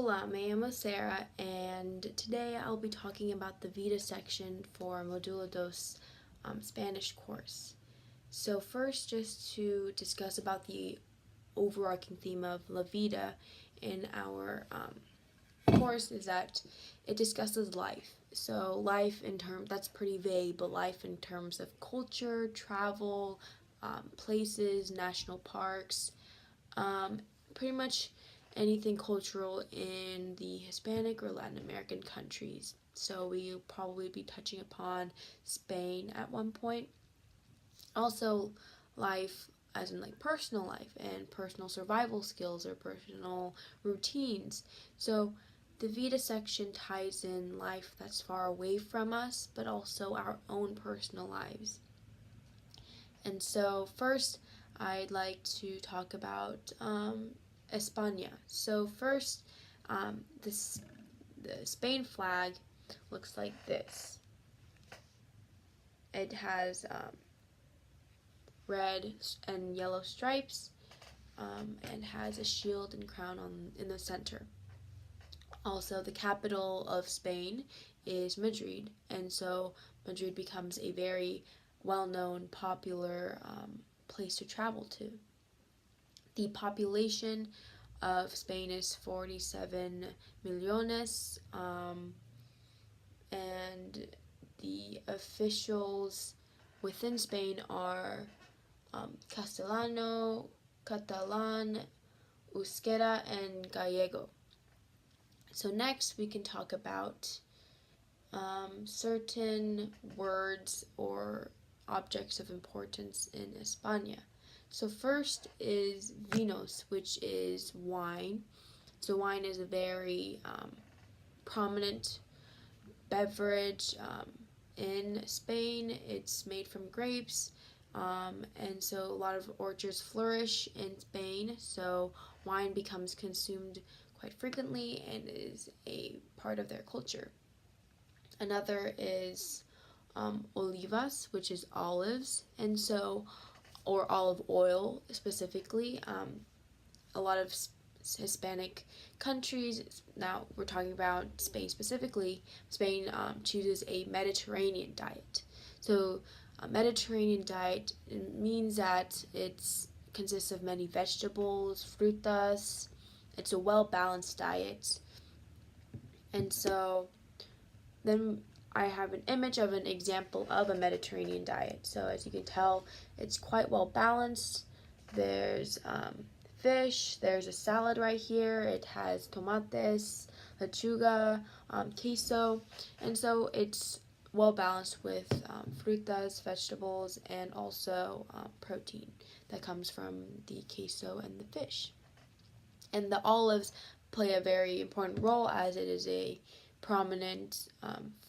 Hola, me llamo Sarah, and today I'll be talking about the Vida section for Modulo Dos Spanish course. So first, just to discuss about the overarching theme of La Vida in our course is that it discusses life. So life in terms, that's pretty vague, but life in terms of culture, travel, places, national parks, um, pretty much anything cultural in the Hispanic or Latin American countries. So we'll probably be touching upon Spain at one point. Also, life as in like personal life and personal survival skills or personal routines. So the Vita section ties in life that's far away from us, but also our own personal lives. And so first, I'd like to talk about España. So first, the Spain flag looks like this. It has red and yellow stripes and has a shield and crown in the center. Also, the capital of Spain is Madrid, and so Madrid becomes a very well-known, popular place to travel to. The population of Spain is 47 millones, and the officials within Spain are Castellano, Catalan, Euskera, and Gallego. So next we can talk about certain words or objects of importance in España. So first is vinos, which is wine. So wine is a very prominent beverage in Spain. It's made from grapes, and so a lot of orchards flourish in Spain. So wine becomes consumed quite frequently and is a part of their culture. Another is olivas, which is olives, and so or olive oil specifically. A lot of Hispanic countries, now we're talking about Spain specifically, Spain chooses a Mediterranean diet. So a Mediterranean diet means that it consists of many vegetables, frutas. It's a well-balanced diet. And so then I have an image of an example of a Mediterranean diet. So as you can tell, it's quite well balanced. There's fish, there's a salad right here. It has tomates, lechuga, queso, and so it's well balanced with frutas, vegetables, and also protein that comes from the queso and the fish. And the olives play a very important role as it is a prominent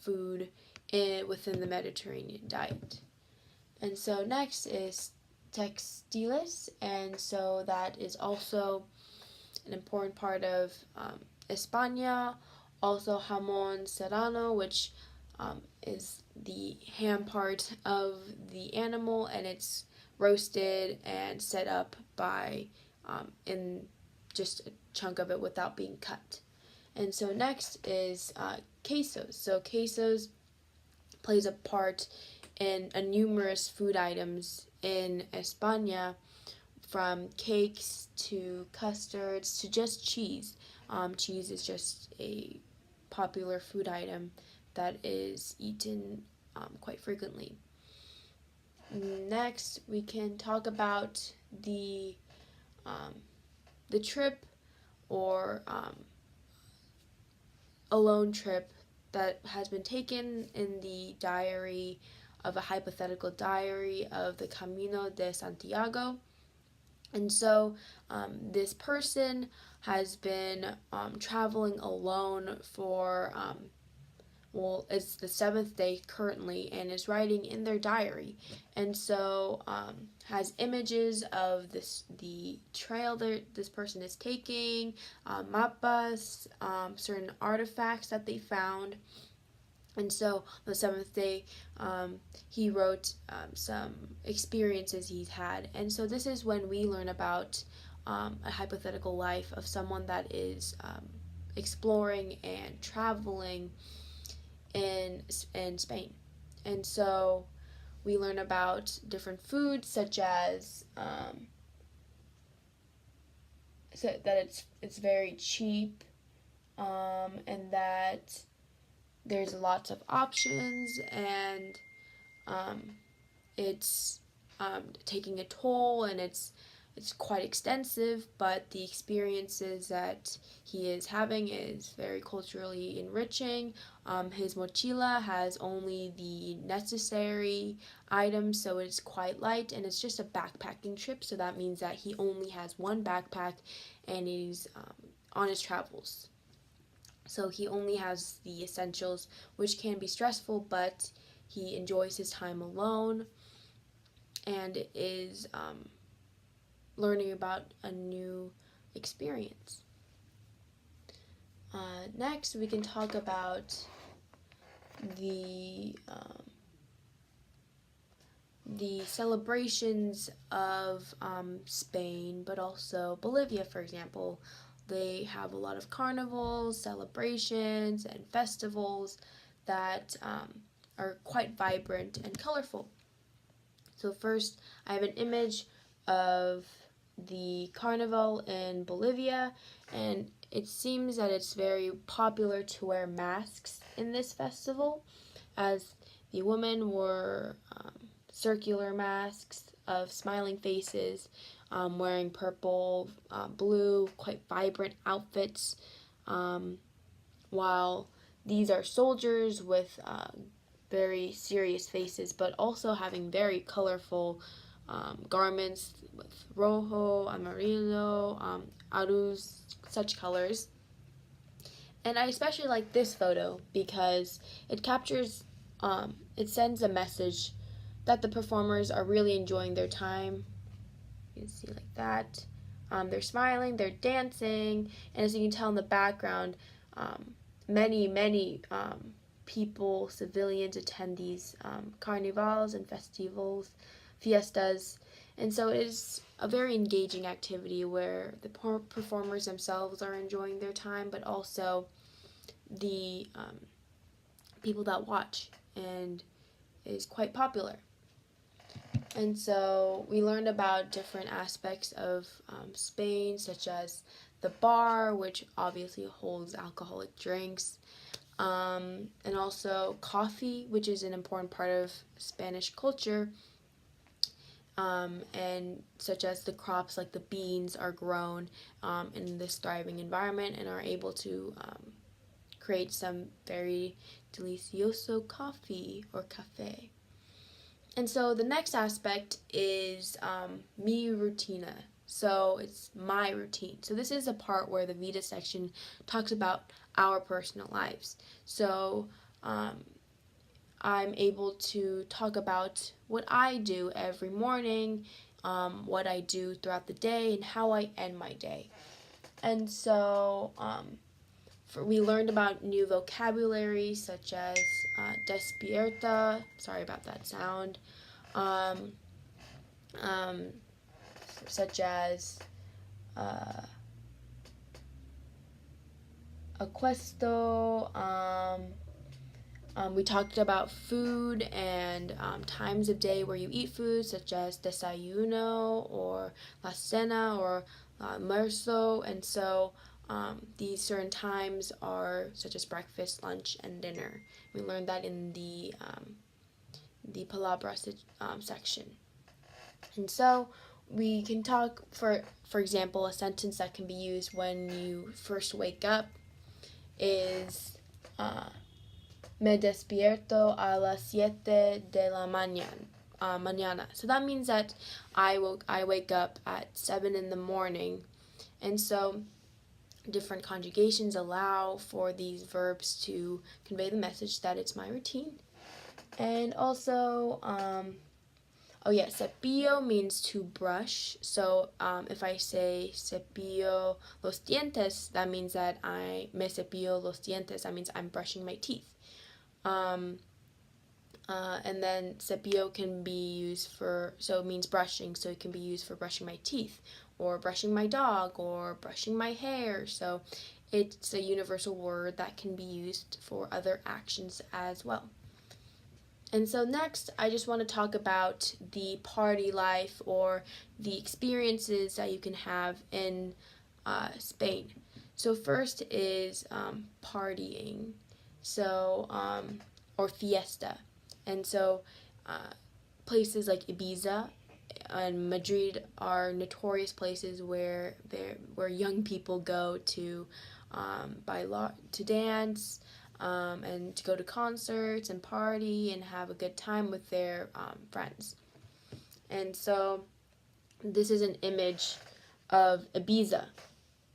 food within the Mediterranean diet. And so next is textiles, and so that is also an important part of España. Also jamón serrano, which is the ham part of the animal, and it's roasted and set up by in just a chunk of it without being cut. And so next is quesos. So quesos plays a part in numerous food items in España, from cakes to custards to just cheese. Cheese is just a popular food item that is eaten quite frequently. Next, we can talk about the trip or a lone trip that has been taken in the diary of a hypothetical diary of the Camino de Santiago. And so this person has been traveling alone for, it's the 7th day currently, and is writing in their diary. And so has images of the trail that this person is taking, mapas, certain artifacts that they found. And so the 7th day, he wrote some experiences he's had. And so this is when we learn about a hypothetical life of someone that is exploring and traveling in Spain. And so we learn about different foods, such as so that it's very cheap, and that there's lots of options, and um, it's taking a toll, and it's quite extensive, but the experiences that he is having is very culturally enriching. His mochila has only the necessary items, so it's quite light, and it's just a backpacking trip, so that means that he only has one backpack, and he's on his travels. So he only has the essentials, which can be stressful, but he enjoys his time alone and is learning about a new experience. Next, we can talk about the celebrations of Spain, but also Bolivia, for example. They have a lot of carnivals, celebrations, and festivals that are quite vibrant and colorful. So first, I have an image of the carnival in Bolivia, and it seems that it's very popular to wear masks in this festival, as the women wore circular masks of smiling faces, wearing purple, blue, quite vibrant outfits, while these are soldiers with very serious faces, but also having very colorful garments with rojo, amarillo, arroz, such colors. And I especially like this photo because it captures, it sends a message that the performers are really enjoying their time. You can see like that. They're smiling, they're dancing, and as you can tell in the background, many people, civilians, attend these carnivals and festivals, fiestas, and so it is a very engaging activity where the performers themselves are enjoying their time, but also the people that watch, and is quite popular. And so we learned about different aspects of Spain, such as the bar, which obviously holds alcoholic drinks, and also coffee, which is an important part of Spanish culture, and such as the crops like the beans are grown in this thriving environment and are able to create some very delicioso coffee or cafe. And so the next aspect is mi rutina. So it's my routine. So this is a part where the Vita section talks about our personal lives. So I'm able to talk about what I do every morning, what I do throughout the day, and how I end my day. And so we learned about new vocabulary such as despierta, sorry about that sound, such as acuesto. We talked about food and times of day where you eat food, such as desayuno or la cena or almuerzo, and so these certain times are such as breakfast, lunch, and dinner. We learned that in the palabra section. And so we can talk, for example, a sentence that can be used when you first wake up is me despierto a las 7 de la mañana. So that means that I wake up at 7 in the morning. And so different conjugations allow for these verbs to convey the message that it's my routine. And also, cepillo means to brush. So if I say cepillo los dientes, that means that me cepillo los dientes. That means I'm brushing my teeth. And then cepillo can be used so it means brushing, so it can be used for brushing my teeth, or brushing my dog, or brushing my hair. So it's a universal word that can be used for other actions as well. And so next, I just want to talk about the party life or the experiences that you can have in Spain. So first is partying, or fiesta. And so places like Ibiza and Madrid are notorious places where young people go to to dance, and to go to concerts and party and have a good time with their friends. And so this is an image of Ibiza.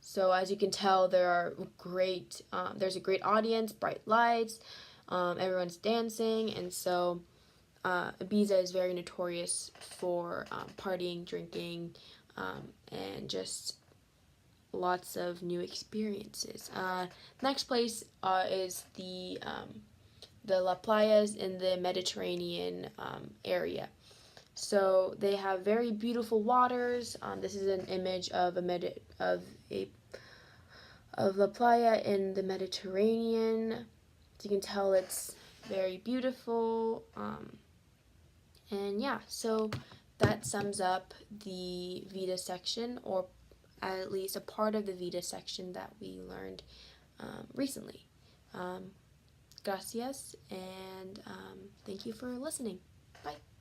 So as you can tell, there's a great audience, bright lights, everyone's dancing, and so Ibiza is very notorious for partying, drinking, and just lots of new experiences. Next place is the La Playas in the Mediterranean area. So they have very beautiful waters. This is an image of of La Playa in the Mediterranean. So you can tell it's very beautiful. And yeah, so that sums up the Vita section, or at least a part of the Vita section that we learned recently. Gracias, and thank you for listening. Bye.